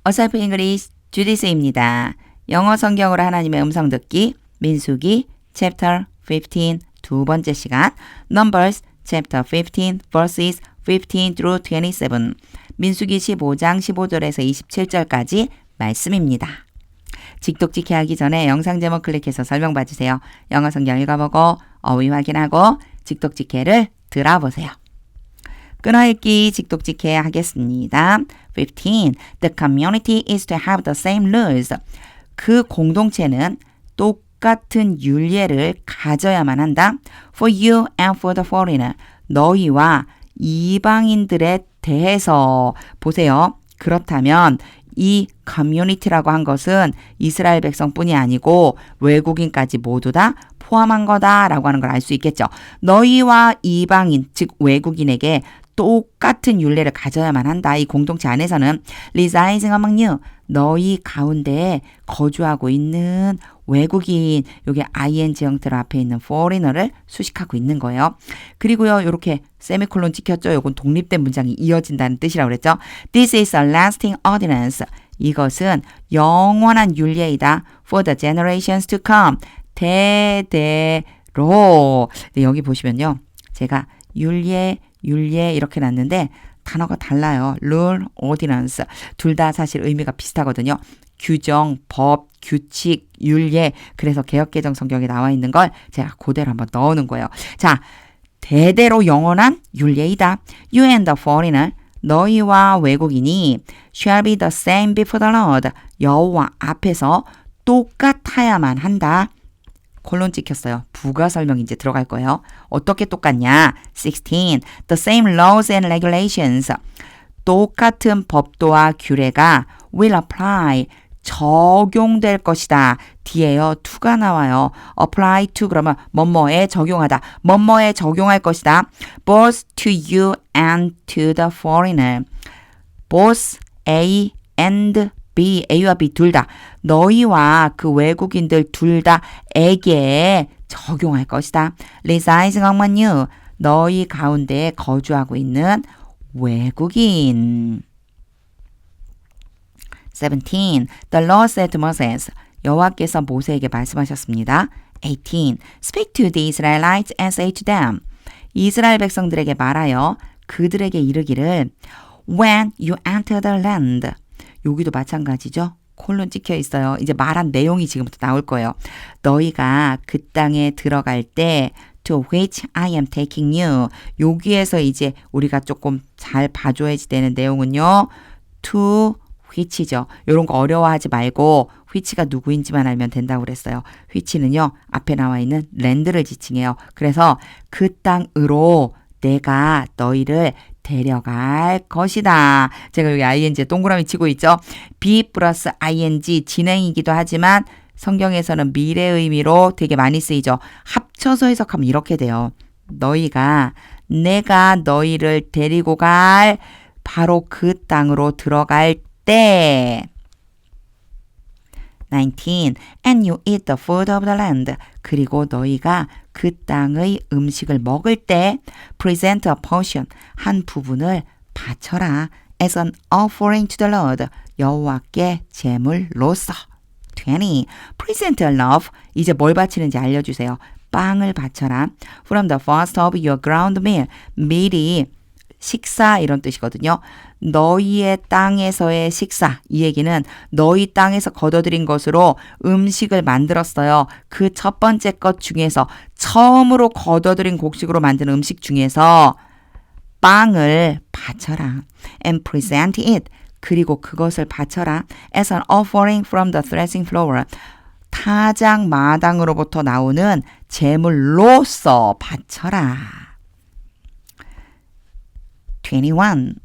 어설프 잉글리시 주디스입니다. 영어 성경으로 하나님의 음성 듣기 민수기 chapter 15 두 번째 시간 Numbers chapter 15 verses 15 through 27 민수기 15장 15절에서 27절까지 말씀입니다. 직독직해 하기 전에 영상 제목 클릭해서 설명 봐주세요. 영어 성경 읽어보고 어휘 확인하고 직독직해를 들어보세요. 끊어읽기 직독직해 하겠습니다. 15. The community is to have the same rules. 그 공동체는 똑같은 율례를 가져야만 한다. For you and for the foreigner. 너희와 이방인들에 대해서 보세요. 그렇다면 이 커뮤니티라고 한 것은 이스라엘 백성뿐이 아니고 외국인까지 모두 다 포함한 거다라고 하는 걸 알 수 있겠죠. 너희와 이방인, 즉 외국인에게 똑같은 율례를 가져야만 한다. 이 공동체 안에서는 residing among you, 너희 가운데 거주하고 있는 외국인, 요게 ing 형태로 앞에 있는 foreigner를 수식하고 있는 거예요. 그리고요, 요렇게 세미콜론 찍혔죠. 요건 독립된 문장이 이어진다는 뜻이라고 그랬죠. This is a lasting ordinance. 이것은 영원한 율례이다. For the generations to come. 대대로. 네, 여기 보시면요. 제가 율례 이렇게 놨는데 단어가 달라요. rule, ordinance. 둘 다 사실 의미가 비슷하거든요. 규정, 법, 규칙, 율례. 그래서 개역개정 성경에 나와 있는 걸 제가 그대로 한번 넣어놓은 거예요. 자, 대대로 영원한 율례이다. You and the foreigner. 너희와 외국인이 shall be the same before the Lord. 여호와 앞에서 똑같아야만 한다. 콜론 찍혔어요. 부가 설명 이제 들어갈 거예요. 어떻게 똑같냐? 16. The same laws and regulations. 똑같은 법도와 규례가 will apply. 적용될 것이다. 뒤에요. to가 나와요. apply to 그러면 뭐뭐에 적용하다. 뭐뭐에 적용할 것이다. both to you and to the foreigner. both A and B, A와 B 둘 다 너희와 그 외국인들 둘 다에게 적용할 것이다. residing among you, 너희 가운데 거주하고 있는 외국인. 17. The Lord said to Moses, 여호와께서 모세에게 말씀하셨습니다. 18. Speak to the Israelites and say to them, 이스라엘 백성들에게 말하여 그들에게 이르기를 When you enter the land, 여기도 마찬가지죠. 콜론 찍혀 있어요. 이제 말한 내용이 지금부터 나올 거예요. 너희가 그 땅에 들어갈 때 to which I am taking you. 여기에서 이제 우리가 조금 잘 봐줘야지 되는 내용은요. to which죠. 이런 거 어려워하지 말고 which가 누구인지만 알면 된다고 그랬어요. which는요. 앞에 나와 있는 land를 지칭해요. 그래서 그 땅으로 내가 너희를 데려갈 것이다. 제가 여기 ing에 동그라미 치고 있죠. be 플러스 ing 진행이기도 하지만 성경에서는 미래 의미로 되게 많이 쓰이죠. 합쳐서 해석하면 이렇게 돼요. 내가 너희를 데리고 갈 바로 그 땅으로 들어갈 때 19. And you eat the food of the land. 그리고 너희가 그 땅의 음식을 먹을 때 present a portion. 한 부분을 바쳐라. As an offering to the Lord. 여호와께 제물로서. 20. Present a loaf. 이제 뭘 바치는지 알려주세요. 빵을 바쳐라. From the first of your ground meal. 밀이 식사 이런 뜻이거든요. 너희의 땅에서의 식사. 이 얘기는 너희 땅에서 거둬들인 것으로 음식을 만들었어요. 그 첫 번째 것 중에서 처음으로 거둬들인 곡식으로 만든 음식 중에서 빵을 바쳐라. And present it. 그리고 그것을 바쳐라. As an offering from the threshing floor. 타작 마당으로부터 나오는 제물로서 바쳐라. 21.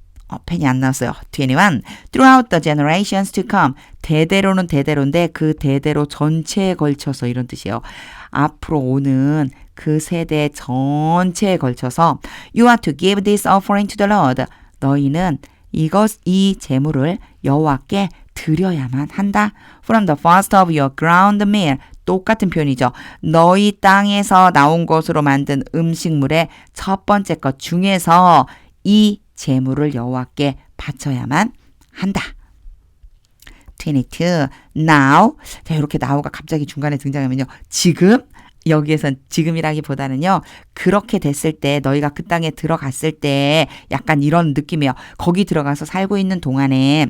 펜이 안 나왔어요. 21. Throughout the generations to come. 대대로는 대대로인데 그 대대로 전체에 걸쳐서 이런 뜻이에요. 앞으로 오는 그 세대 전체에 걸쳐서 You are to give this offering to the Lord. 너희는 이 제물을 여호와께 드려야만 한다. From the first of your ground meal. 똑같은 표현이죠. 너희 땅에서 나온 것으로 만든 음식물의 첫 번째 것 중에서 이 제물을 여호와께 바쳐야만 한다. 22. Now. 자, 이렇게 now가 갑자기 중간에 등장하면요. 지금? 여기에선 지금이라기보다는요. 그렇게 됐을 때 너희가 그 땅에 들어갔을 때 약간 이런 느낌이에요. 거기 들어가서 살고 있는 동안에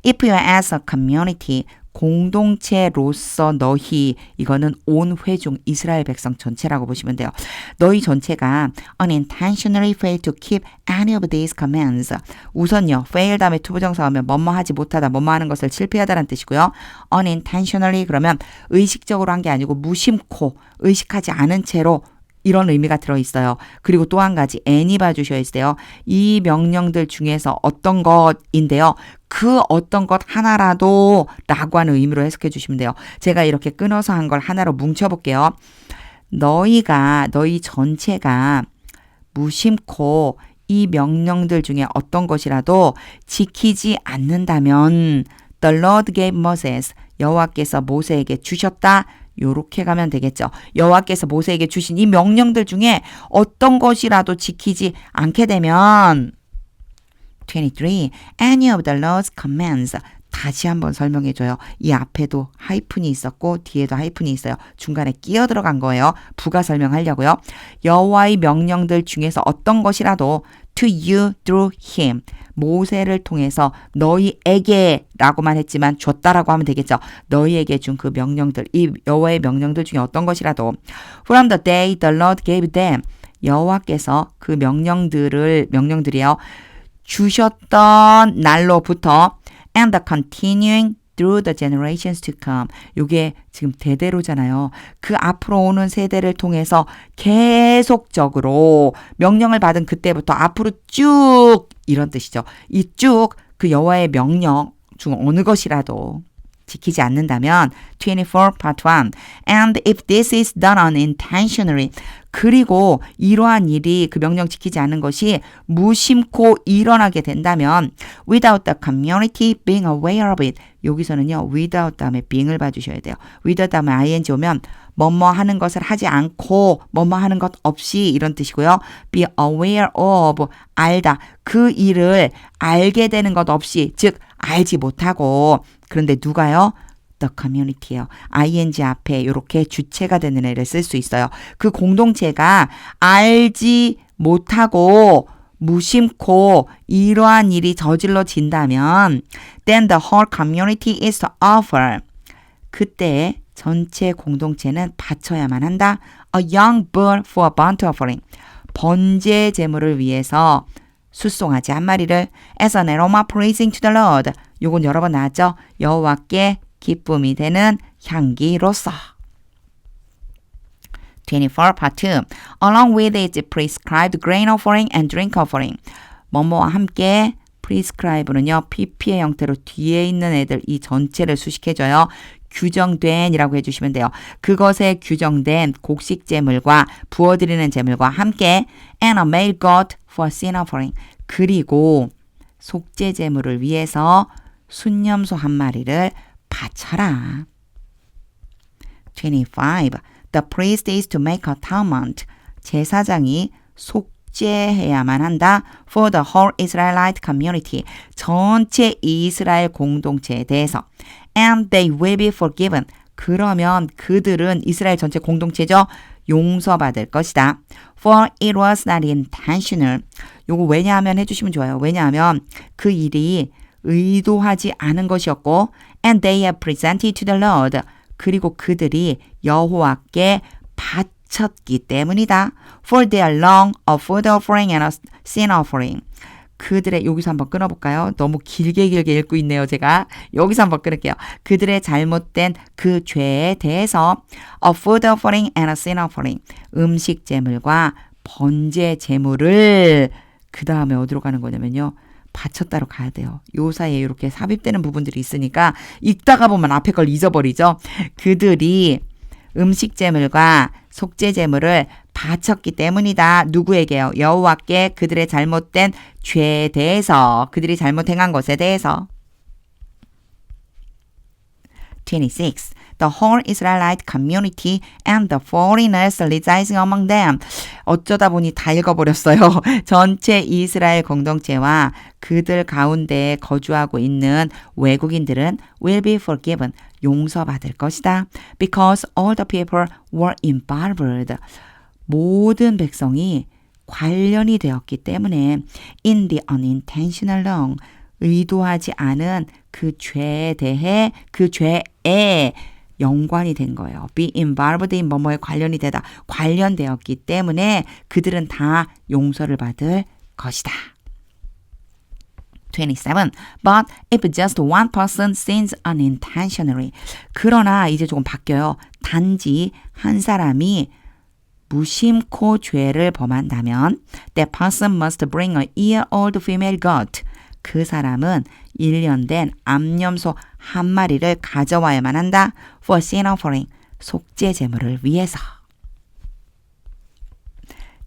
if you as a community 공동체로서 너희 이거는 온 회중 이스라엘 백성 전체라고 보시면 돼요. 너희 전체가 unintentionally fail to keep any of these commands. 우선요. fail 다음에 투부정사 하면 뭐뭐하지 못하다 뭐뭐하는 것을 실패하다라는 뜻이고요. unintentionally 그러면 의식적으로 한 게 아니고 무심코 의식하지 않은 채로 이런 의미가 들어있어요. 그리고 또 한 가지 N이 봐주셔야 돼요. 이 명령들 중에서 어떤 것인데요. 그 어떤 것 하나라도 라고 하는 의미로 해석해 주시면 돼요. 제가 이렇게 끊어서 한 걸 하나로 뭉쳐볼게요. 너희 전체가 무심코 이 명령들 중에 어떤 것이라도 지키지 않는다면 The Lord gave Moses 여호와께서 모세에게 주셨다. 요렇게 가면 되겠죠. 여호와께서 모세에게 주신 이 명령들 중에 어떤 것이라도 지키지 않게 되면 23. Any of the Lord's commands. 다시 한번 설명해줘요. 이 앞에도 하이픈이 있었고 뒤에도 하이픈이 있어요. 중간에 끼어 들어간 거예요. 부가 설명하려고요. 여호와의 명령들 중에서 어떤 것이라도 to you through him. 모세를 통해서 너희에게 라고만 했지만 줬다라고 하면 되겠죠. 너희에게 준 그 명령들, 이 여호와의 명령들 중에 어떤 것이라도 from the day the Lord gave them. 여호와께서 그 명령들이요. 주셨던 날로부터 and the continuing through the generations to come. 이게 지금 대대로잖아요. 그 앞으로 오는 세대를 통해서 계속적으로 명령을 받은 그때부터 앞으로 쭉 이런 뜻이죠. 이 쭉 그 여호와의 명령 중 어느 것이라도 지키지 않는다면 24 part 1 and if this is done unintentionally 그리고 이러한 일이 그 명령 지키지 않는 것이 무심코 일어나게 된다면 without the community being aware of it 여기서는요 without 다음에 being을 봐주셔야 돼요. without 다음에 ing 오면 뭐뭐 하는 것을 하지 않고 뭐뭐 하는 것 없이 이런 뜻이고요. be aware of 알다 그 일을 알게 되는 것 없이 즉 알지 못하고 그런데 누가요? the community예요. ing 앞에 이렇게 주체가 되는 애를 쓸 수 있어요. 그 공동체가 알지 못하고 무심코 이러한 일이 저질러진다면 then the whole community is to offer. 그때 전체 공동체는 바쳐야만 한다. a young bull for a burnt offering. 번제 제물을 위해서 숫송아지 한 마리를 as an aroma praising to the Lord. 요건 여러 번 나왔죠. 여호와께 기쁨이 되는 향기로서. 24 part 2. Along with its prescribed grain offering and drink offering. 뭐뭐와 함께 prescribe는요. pp의 형태로 뒤에 있는 애들 이 전체를 수식해줘요. 규정된이라고 해주시면 돼요. 그것에 규정된 곡식 제물과 부어드리는 제물과 함께 and a male goat for sin offering. 그리고 속죄 제물을 위해서 순념소 한 마리를 바쳐라. 25. The priest is to make atonement. 제사장이 속죄해야만 한다. For the whole Israelite community. 전체 이스라엘 공동체에 대해서. And they will be forgiven. 그러면 그들은 이스라엘 전체 공동체죠. 용서받을 것이다. For it was not intentional. 요거 왜냐하면 해주시면 좋아요. 왜냐하면 그 일이 의도하지 않은 것이었고 and they have presented to the Lord. 그리고 그들이 여호와께 바쳤기 때문이다. For their long a food offering and a sin offering. 그들의 여기서 한번 끊어볼까요? 너무 길게 읽고 있네요. 제가 여기서 한번 끊을게요. 그들의 잘못된 그 죄에 대해서 a food offering and a sin offering. 음식 제물과 번제 제물을 그 다음에 어디로 가는 거냐면요. 바쳤다로 가야 돼요. 요 사이에 이렇게 삽입되는 부분들이 있으니까 읽다가 보면 앞에 걸 잊어버리죠. 그들이 음식 제물과 속죄 제물을 바쳤기 때문이다. 누구에게요? 여호와께 그들의 잘못된 죄에 대해서 그들이 잘못 행한 것에 대해서 26. The whole Israelite community and the foreigners residing among them. 어쩌다 보니 다 읽어버렸어요. 전체 이스라엘 공동체와 그들 가운데 거주하고 있는 외국인들은 will be forgiven. 용서받을 것이다. Because all the people were involved. 모든 백성이 관련이 되었기 때문에 in the unintentional wrong. 의도하지 않은 그 죄에 대해 그 죄에 연관이 된 거예요. be involved in 뭐뭐에 관련이 되다. 관련되었기 때문에 그들은 다 용서를 받을 것이다. 27. But if just one person sins unintentionally. 그러나 이제 조금 바뀌어요. 단지 한 사람이 무심코 죄를 범한다면 that person must bring a year-old female goat. 그 사람은 1년 된 암염소 한 마리를 가져와야만 한다. For sin offering. 속죄 제물을 위해서.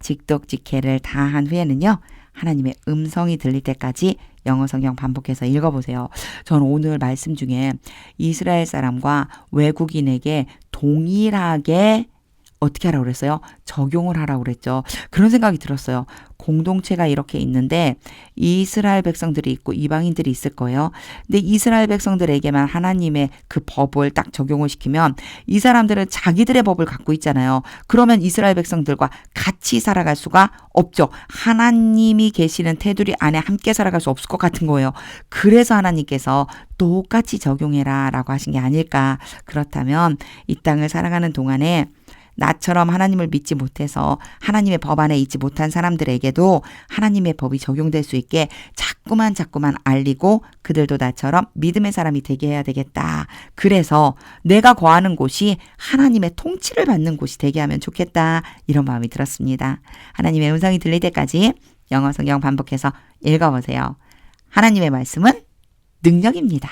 직독직해를 다 한 후에는요. 하나님의 음성이 들릴 때까지 영어 성경 반복해서 읽어보세요. 저는 오늘 말씀 중에 이스라엘 사람과 외국인에게 동일하게 어떻게 하라고 그랬어요? 적용을 하라고 그랬죠. 그런 생각이 들었어요. 공동체가 이렇게 있는데 이스라엘 백성들이 있고 이방인들이 있을 거예요. 근데 이스라엘 백성들에게만 하나님의 그 법을 딱 적용을 시키면 이 사람들은 자기들의 법을 갖고 있잖아요. 그러면 이스라엘 백성들과 같이 살아갈 수가 없죠. 하나님이 계시는 테두리 안에 함께 살아갈 수 없을 것 같은 거예요. 그래서 하나님께서 똑같이 적용해라 라고 하신 게 아닐까. 그렇다면 이 땅을 살아가는 동안에 나처럼 하나님을 믿지 못해서 하나님의 법 안에 있지 못한 사람들에게도 하나님의 법이 적용될 수 있게 자꾸만 알리고 그들도 나처럼 믿음의 사람이 되게 해야 되겠다. 그래서 내가 거하는 곳이 하나님의 통치를 받는 곳이 되게 하면 좋겠다. 이런 마음이 들었습니다. 하나님의 음성이 들릴 때까지 영어 성경 반복해서 읽어보세요. 하나님의 말씀은 능력입니다.